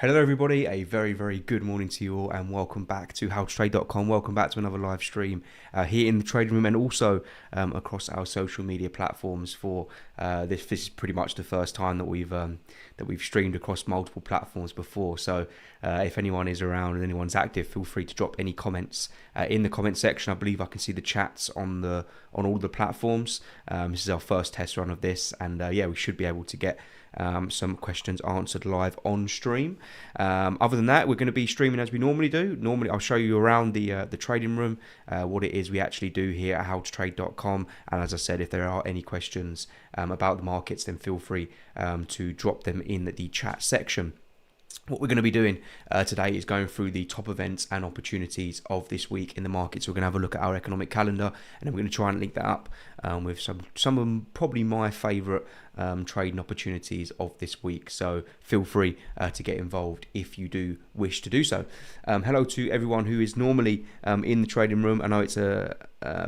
Hello everybody, a very good morning to you all and welcome back to howtotrade.com. Welcome back to another live stream here in the trading room and also across our social media platforms for this is pretty much the first time that we've streamed across multiple platforms before. So if anyone is around and anyone's active, feel free to drop any comments in the comment section. I believe I can see the chats on all the platforms. This is our first test run of this and yeah, we should be able to get some questions answered live on stream. Other than that, we're going to be streaming as we normally do. Normally, I'll show you around the trading room what it is we actually do here at howtotrade.com. And as I said, if there are any questions about the markets, then feel free to drop them in the chat section. What we're going to be doing today is going through the top events and opportunities of this week in the markets. We're going to have a look at our economic calendar, and then we're going to try and link that up with some of probably my favourite trading opportunities of this week. So feel free to get involved if you do wish to do so. Hello to everyone who is normally in the trading room. I know it's a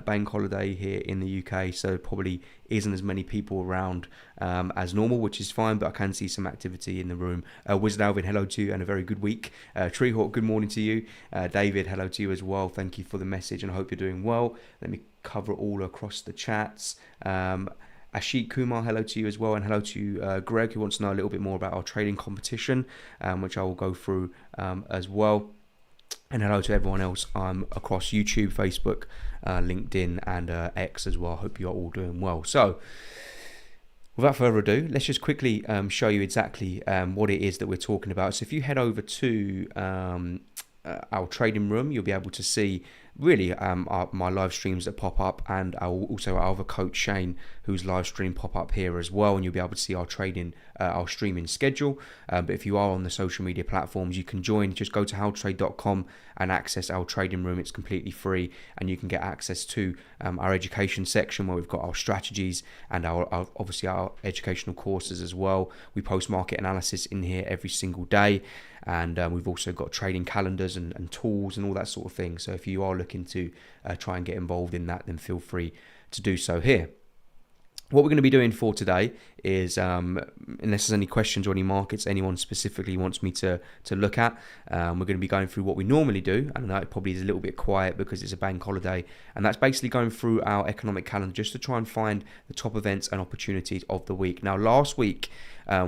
bank holiday here in the UK, so probably isn't as many people around as normal, which is fine, but I can see some activity in the room. Wizard Alvin, hello to you and a very good week. Treehawk, good morning to you. David, hello to you as well. Thank you for the message and I hope you're doing well. Let me cover it all across the chats. Ashik Kumar, hello to you as well, and hello to Greg, who wants to know a little bit more about our trading competition, which I will go through as well. And hello to everyone else across YouTube, Facebook, LinkedIn, and X as well. Hope you are all doing well. So, without further ado, let's just quickly show you exactly what it is that we're talking about. So, if you head over to our trading room, you'll be able to see really my live streams that pop up, and also our other coach Shane, whose live stream pop up here as well, and you'll be able to see our our streaming schedule. But if you are on the social media platforms, you can join. Just go to howtotrade.com and access our trading room. It's completely free, and you can get access to our education section where we've got our strategies and our obviously our educational courses as well. We post market analysis in here every single day. And we've also got trading calendars and tools and all that sort of thing. So if you are looking to try and get involved in that, then feel free to do so here. What we're going to be doing for today is, unless there's any questions or any markets anyone specifically wants me to look at, we're going to be going through what we normally do. I know it probably is a little bit quiet because it's a bank holiday, and that's basically going through our economic calendar just to try and find the top events and opportunities of the week. Now, last week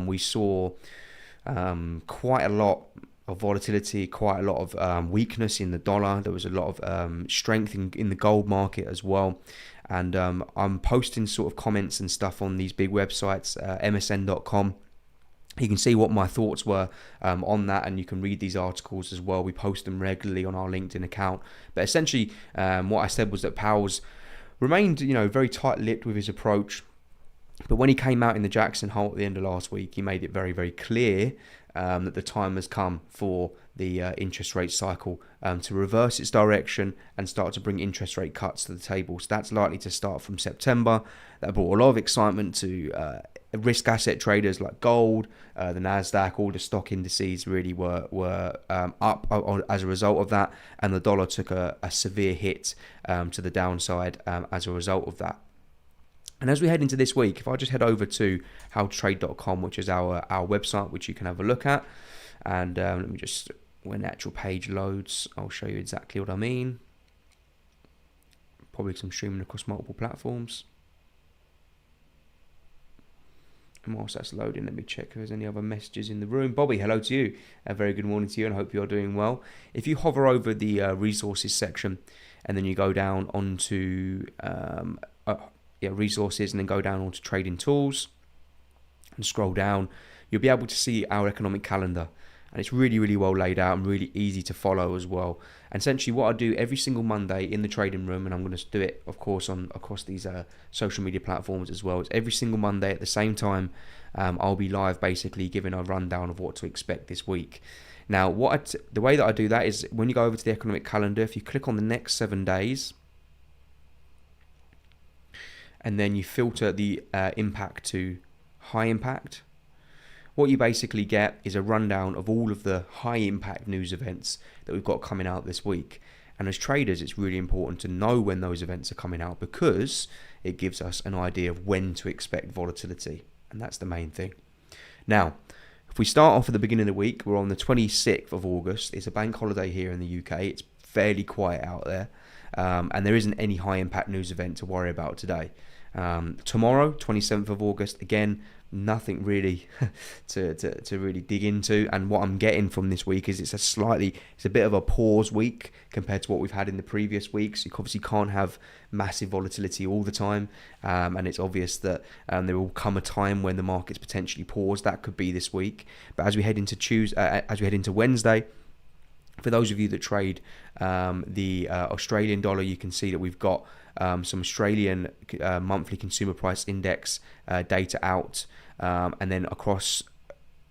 we saw quite a lot of volatility, quite a lot of weakness in the dollar. There was a lot of strength in the gold market as well. And I'm posting sort of comments and stuff on these big websites, msn.com. You can see what my thoughts were on that, and you can read these articles as well. We post them regularly on our LinkedIn account. But essentially, what I said was that Powell's remained, very tight-lipped with his approach. But when he came out in the Jackson Hole at the end of last week, he made it very clear that the time has come for the interest rate cycle to reverse its direction and start to bring interest rate cuts to the table. So that's likely to start from September. That brought a lot of excitement to risk asset traders like gold, the NASDAQ, all the stock indices really were up as a result of that. And the dollar took a severe hit to the downside as a result of that. And as we head into this week, if I just head over to howtotrade.com, which is our website, which you can have a look at. And let me just, when the actual page loads, I'll show you exactly what I mean. Probably some streaming across multiple platforms. And whilst that's loading, let me check if there's any other messages in the room. Bobby, hello to you. A very good morning to you, and I hope you're doing well. If you hover over the resources section, and then you go down onto resources, and then go down onto trading tools and scroll down, you'll be able to see our economic calendar, and it's really well laid out and really easy to follow as well. And essentially what I do every single Monday in the trading room, and I'm going to do it of course across these social media platforms as well, it's every single Monday at the same time. I'll be live basically giving a rundown of what to expect this week. Now the way that I do that is when you go over to the economic calendar, if you click on the next 7 days, and then you filter the impact to high impact, what you basically get is a rundown of all of the high impact news events that we've got coming out this week. And as traders, it's really important to know when those events are coming out, because it gives us an idea of when to expect volatility. And that's the main thing. Now, If we start off at the beginning of the week, we're on the 26th of August. It's a bank holiday here in the UK. It's fairly quiet out there. And there isn't any high impact news event to worry about today. Tomorrow, 27th of August, again, nothing really to really dig into. And what I'm getting from this week is it's a bit of a pause week compared to what we've had in the previous weeks. You obviously can't have massive volatility all the time, and it's obvious that there will come a time when the markets potentially pause. That could be this week. But as we head into Wednesday, for those of you that trade the Australian dollar, you can see that we've got some Australian monthly consumer price index data out. And then across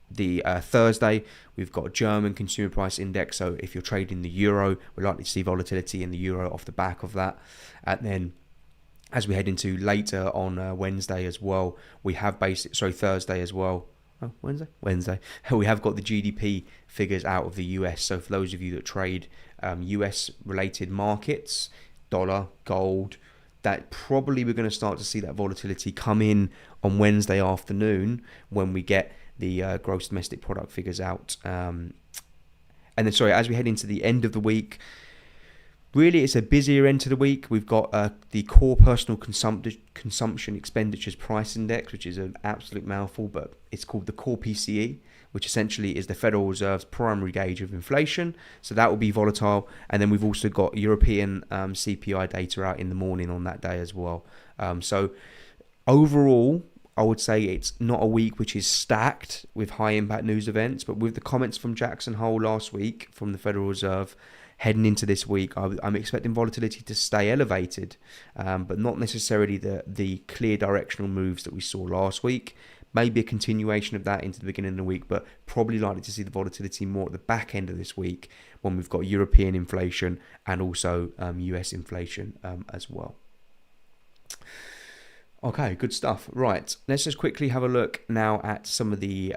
the Thursday, we've got German consumer price index. So if you're trading the euro, we're likely to see volatility in the euro off the back of that. And then as we head into later on Wednesday as well, we have Thursday as well. Oh, Wednesday. We have got the GDP figures out of the US. So for those of you that trade US related markets, dollar, gold, that probably we're going to start to see that volatility come in on Wednesday afternoon when we get the gross domestic product figures out. And then, as we head into the end of the week, really, it's a busier end to the week. We've got the core personal consumption expenditures price index, which is an absolute mouthful, but it's called the core PCE, which essentially is the Federal Reserve's primary gauge of inflation. So that will be volatile. And then we've also got European CPI data out in the morning on that day as well. So overall, I would say it's not a week which is stacked with high impact news events, but with the comments from Jackson Hole last week from the Federal Reserve, heading into this week, I'm expecting volatility to stay elevated, but not necessarily the clear directional moves that we saw last week. Maybe a continuation of that into the beginning of the week, but probably likely to see the volatility more at the back end of this week when we've got European inflation and also US inflation as well. Okay, good stuff. Right, let's just quickly have a look now at some of the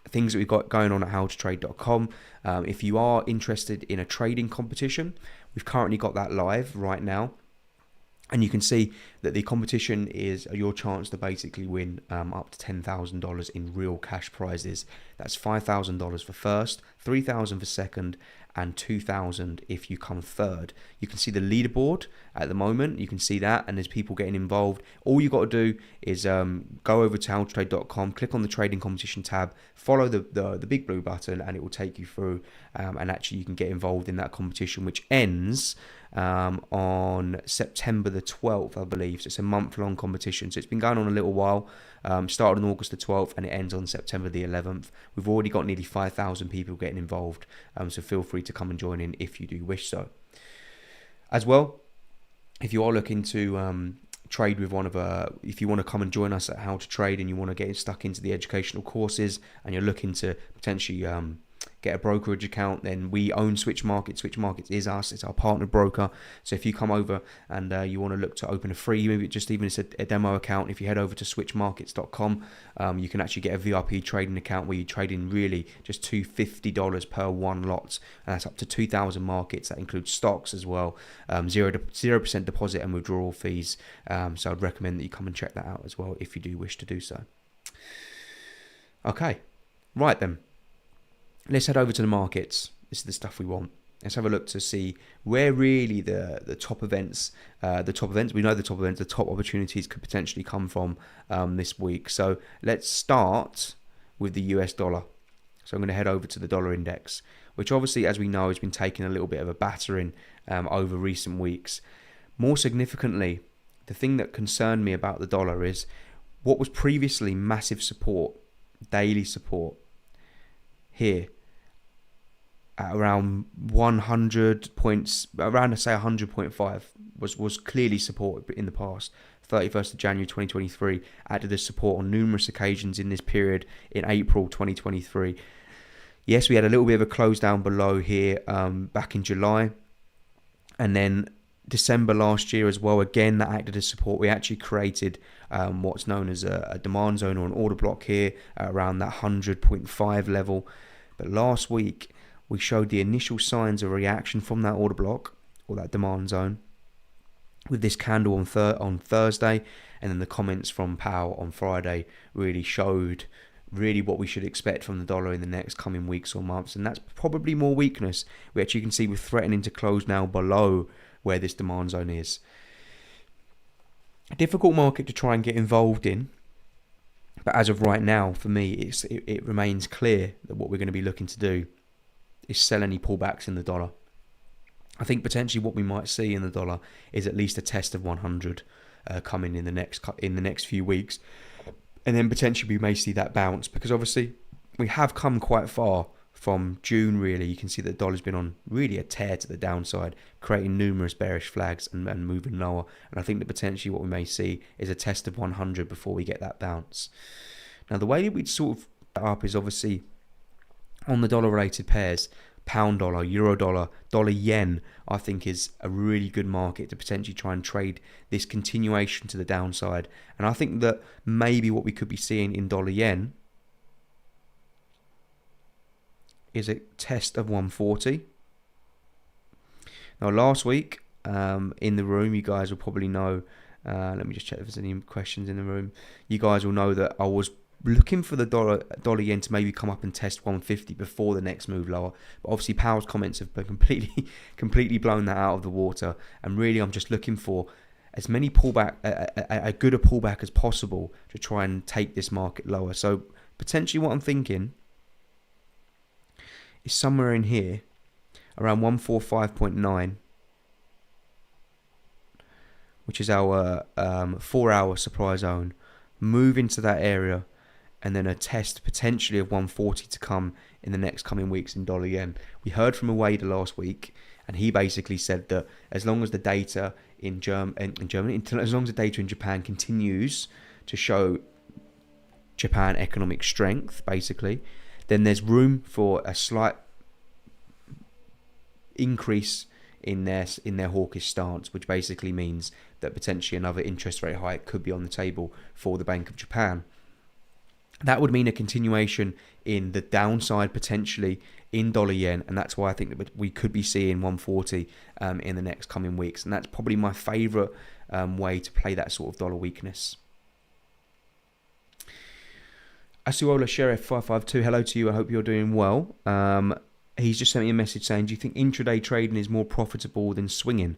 things that we've got going on at howtotrade.com. If you are interested in a trading competition, we've currently got that live right now. And you can see that the competition is your chance to basically win up to $10,000 in real cash prizes. That's $5,000 for first, $3,000 for second, and $2,000 if you come third. You can see the leaderboard at the moment. You can see that, and there's people getting involved. All you got to do is go over to howtotrade.com, click on the trading competition tab, follow the big blue button, and it will take you through. And actually, you can get involved in that competition, which ends on September the 12th, I believe. So it's a month-long competition. So it's been going on a little while. Started on August the 12th and it ends on September the 11th. We've already got nearly 5,000 people getting involved. So feel free to come and join in if you do wish so. As well, if you are looking to trade with if you want to come and join us at How to Trade and you want to get stuck into the educational courses and you're looking to potentially get a brokerage account, then we own Switch Markets. Switch Markets is us. It's our partner broker. So if you come over and you want to look to open a free, maybe just even it's a demo account, if you head over to switchmarkets.com, you can actually get a VIP trading account where you trade in really just $250 per one lot. And that's up to 2,000 markets. That includes stocks as well. 0% deposit and withdrawal fees. So I'd recommend that you come and check that out as well if you do wish to do so. Okay, right then. Let's head over to the markets. This is the stuff we want. Let's have a look to see where really the top events, we know the top events, the top opportunities could potentially come from this week. So let's start with the US dollar. So I'm going to head over to the dollar index, which obviously, as we know, has been taking a little bit of a battering over recent weeks. More significantly, the thing that concerned me about the dollar is what was previously massive support, daily support, here at around 100 points, around say 100.5 was clearly supported in the past. 31st of January 2023 acted as support on numerous occasions in this period in April 2023. Yes, we had a little bit of a close down below here back in July, and then December last year as well, again that acted as support. We actually created what's known as a demand zone or an order block here around that 100.5 level. But last week we showed the initial signs of reaction from that order block or that demand zone with this candle on Thursday, and then the comments from Powell on Friday really showed really what we should expect from the dollar in the next coming weeks or months, and that's probably more weakness. We actually can see we're threatening to close now below where this demand zone is. A difficult market to try and get involved in, but as of right now, for me, it remains clear that what we're going to be looking to do is sell any pullbacks in the dollar. I think potentially what we might see in the dollar is at least a test of 100 coming in the next few weeks, and then potentially we may see that bounce, because obviously we have come quite far from June. Really, you can see that the dollar's been on really a tear to the downside, creating numerous bearish flags and moving lower. And I think that potentially what we may see is a test of 100 before we get that bounce. Now, the way that we'd sort of put up is obviously on the dollar-related pairs. Pound dollar, euro dollar, dollar yen, I think is a really good market to potentially try and trade this continuation to the downside. And I think that maybe what we could be seeing in dollar yen is a test of 140. Now, last week in the room, you guys will probably know, let me just check if there's any questions in the room. You guys will know that I was looking for the dollar yen to maybe come up and test 150 before the next move lower, but obviously Powell's comments have been completely blown that out of the water. And really, I'm just looking for as many pullback, a good a pullback as possible to try and take this market lower. So potentially, what I'm thinking is somewhere in here, around 145.9, which is our 4-hour supply zone. Move into that area, and then a test potentially of 140 to come in the next coming weeks in dollar yen. We heard from a wader last week, and he basically said that as long as the data in Germany, as long as the data in Japan continues to show Japan economic strength, basically, then there's room for a slight increase in their hawkish stance, which basically means that potentially another interest rate hike could be on the table for the Bank of Japan. That would mean a continuation in the downside potentially in dollar yen, and that's why I think that we could be seeing 140 in the next coming weeks, and that's probably my favourite way to play that sort of dollar weakness. Asuola Sheriff 552, hello to you. I hope you're doing well. He's just sent me a message saying, do you think intraday trading is more profitable than swinging?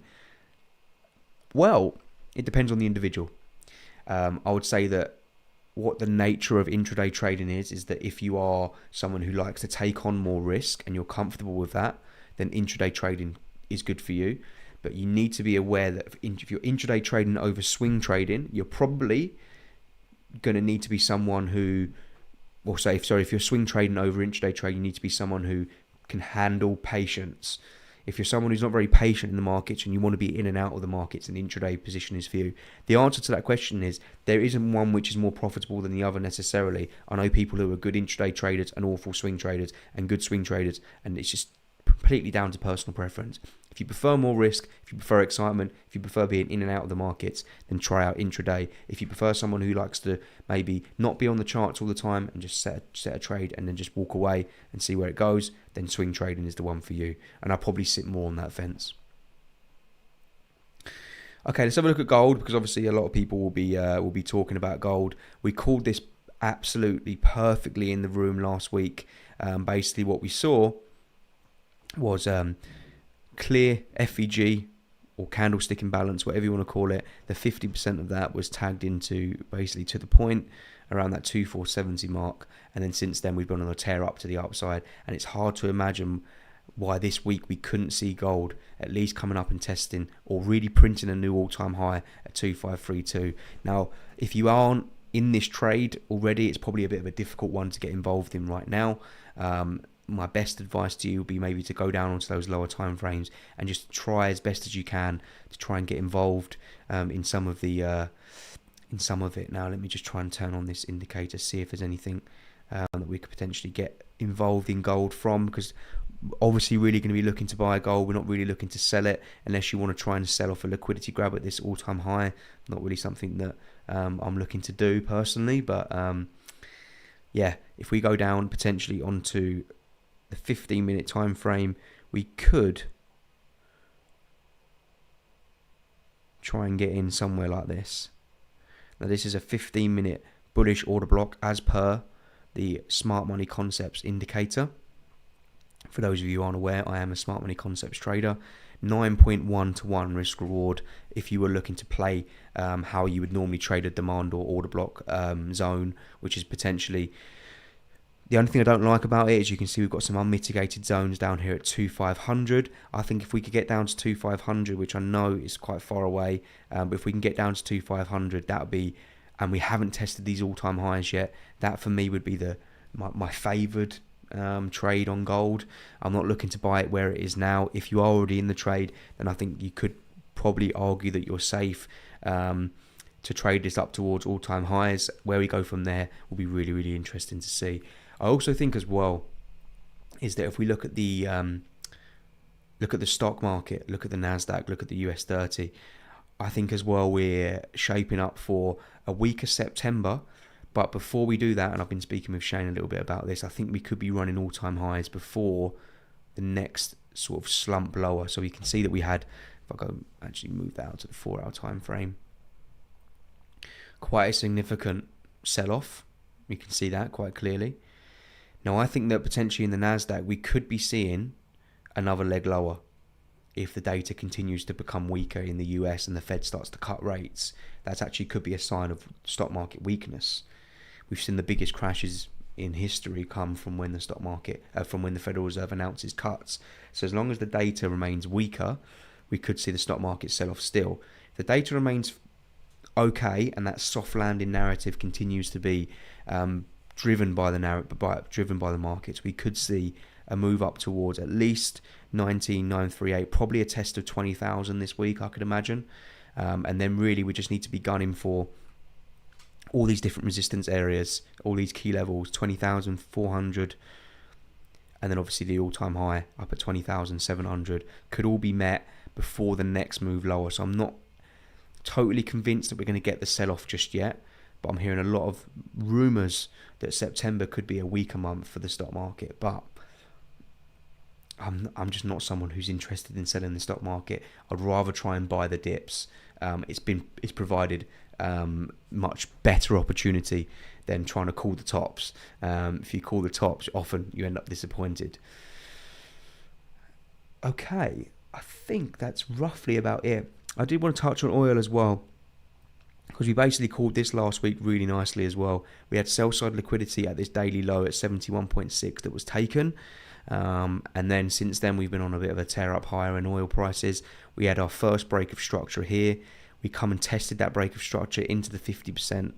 Well, it depends on the individual. I would say that what the nature of intraday trading is that if you are someone who likes to take on more risk and you're comfortable with that, then intraday trading is good for you. But you need to be aware that if you're intraday trading over swing trading, you're probably going to need to be someone who, if you're swing trading over intraday trading, you need to be someone who can handle patience. If you're someone who's not very patient in the markets and you want to be in and out of the markets, an intraday position is for you. The answer to that question is there isn't one which is more profitable than the other necessarily. I know people who are good intraday traders and awful swing traders and good swing traders, and it's just completely down to personal preference. If you prefer more risk, if you prefer excitement, if you prefer being in and out of the markets, then try out intraday. If you prefer someone who likes to maybe not be on the charts all the time and just set a trade and then just walk away and see where it goes, then swing trading is the one for you. And I'll probably sit more on that fence. Okay, let's have a look at gold, because obviously a lot of people will be talking about gold. We called this absolutely perfectly in the room last week. Basically, what we saw was clear FEG or candlestick imbalance, whatever you want to call it. The 50% of that was tagged into basically to the point around that 2470 mark, and then since then we've been on a tear up to the upside, and it's hard to imagine why this week we couldn't see gold at least coming up and testing or really printing a new all-time high at 2532. Now, if you aren't in this trade already, it's probably a bit of a difficult one to get involved in right now. My best advice to you would be maybe to go down onto those lower time frames and just try as best as you can to try and get involved in some of it. Now, let me just try and turn on this indicator, see if there's anything that we could potentially get involved in gold from, because obviously really going to be looking to buy gold. We're not really looking to sell it unless you want to try and sell off a liquidity grab at this all-time high. Not really something that I'm looking to do personally, but yeah, if we go down potentially onto the 15-minute time frame, we could try and get in somewhere like this. Now, this is a 15-minute bullish order block as per, the Smart Money Concepts indicator. For those of you who aren't aware, I am a Smart Money Concepts trader. 9.1 to 1 risk reward if you were looking to play how you would normally trade a demand or order block zone, which is potentially... The only thing I don't like about it is you can see we've got some unmitigated zones down here at 2,500. I think if we could get down to 2,500, which I know is quite far away, but if we can get down to 2,500, that would be... And we haven't tested these all-time highs yet. That for me would be my favoured trade on gold. I'm not looking to buy it where it is now. If you are already in the trade, then I think you could probably argue that you're safe to trade this up towards all-time highs. Where we go from there will be really, really interesting to see. I also think as well is that if we look at the stock market, look at the Nasdaq, look at the US 30, I think as well we're shaping up for a weaker September. But before we do that, and I've been speaking with Shane a little bit about this, I think we could be running all-time highs before the next sort of slump lower. So we can see that we had, if I go actually move that out to the 4-hour time frame, quite a significant sell-off. We can see that quite clearly. Now, I think that potentially in the Nasdaq, we could be seeing another leg lower if the data continues to become weaker in the US and the Fed starts to cut rates. That actually could be a sign of stock market weakness. We've seen the biggest crashes in history come from when the stock market, from when the Federal Reserve announces cuts. So as long as the data remains weaker, we could see the stock market sell off still. If the data remains okay and that soft landing narrative continues to be driven by the markets, we could see a move up towards at least 19,938, probably a test of 20,000 this week, I could imagine. And then really we just need to be gunning for all these different resistance areas, all these key levels, 20,400, and then obviously the all-time high up at 20,700 could all be met before the next move lower. So I'm not totally convinced that we're going to get the sell-off just yet, but I'm hearing a lot of rumours that September could be a weaker month for the stock market. But I'm just not someone who's interested in selling the stock market. I'd rather try and buy the dips. It's provided much better opportunity than trying to call the tops. If you call the tops, often you end up disappointed. Okay, I think that's roughly about it. I did want to touch on oil as well, because we basically called this last week really nicely as well. We had sell-side liquidity at this daily low at 71.6 that was taken. And then since then we've been on a bit of a tear up higher in oil prices. We had our first break of structure here. We come and tested that break of structure into the 50%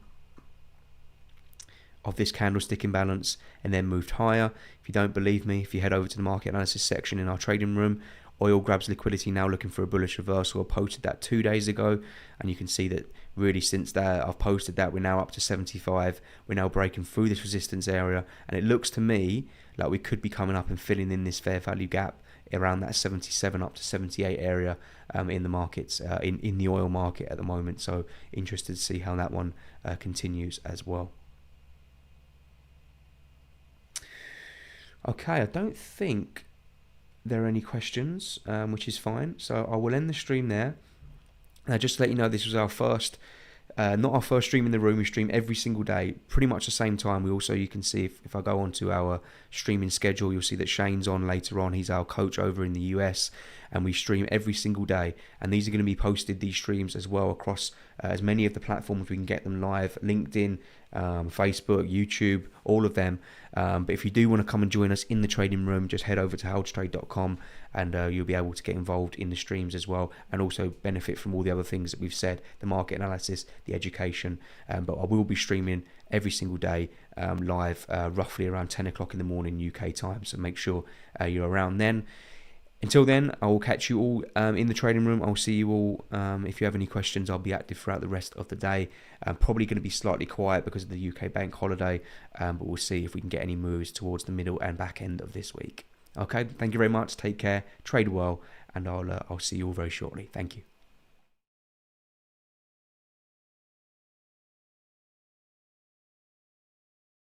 of this candlestick imbalance and then moved higher. If you don't believe me, if you head over to the market analysis section in our trading room, oil grabs liquidity now looking for a bullish reversal. I posted that 2 days ago, and you can see that really since that I've posted that, we're now up to 75. We're now breaking through this resistance area, and it looks to me like we could be coming up and filling in this fair value gap around that 77 up to 78 area in the markets, in the oil market at the moment. So interested to see how that one continues as well. Okay, I don't think there are any questions, which is fine. So I will end the stream there. Just to let you know, this was our first, not our first stream in the room. We stream every single day, pretty much the same time. We also, you can see if I go onto our streaming schedule, you'll see that Shane's on later on. He's our coach over in the US, and we stream every single day. And these are going to be posted, these streams as well, across as many of the platforms we can get them live: LinkedIn, Facebook, YouTube, all of them. But if you do want to come and join us in the trading room, just head over to howtotrade.com, and you'll be able to get involved in the streams as well, and also benefit from all the other things that we've said, the market analysis, the education. But I will be streaming every single day live, roughly around 10 o'clock in the morning UK time, so make sure you're around then. Until then, I will catch you all in the trading room. I'll see you all. If you have any questions, I'll be active throughout the rest of the day. Probably going to be slightly quiet because of the UK bank holiday, but we'll see if we can get any moves towards the middle and back end of this week. Okay, thank you very much. Take care, trade well, and I'll see you all very shortly. Thank you.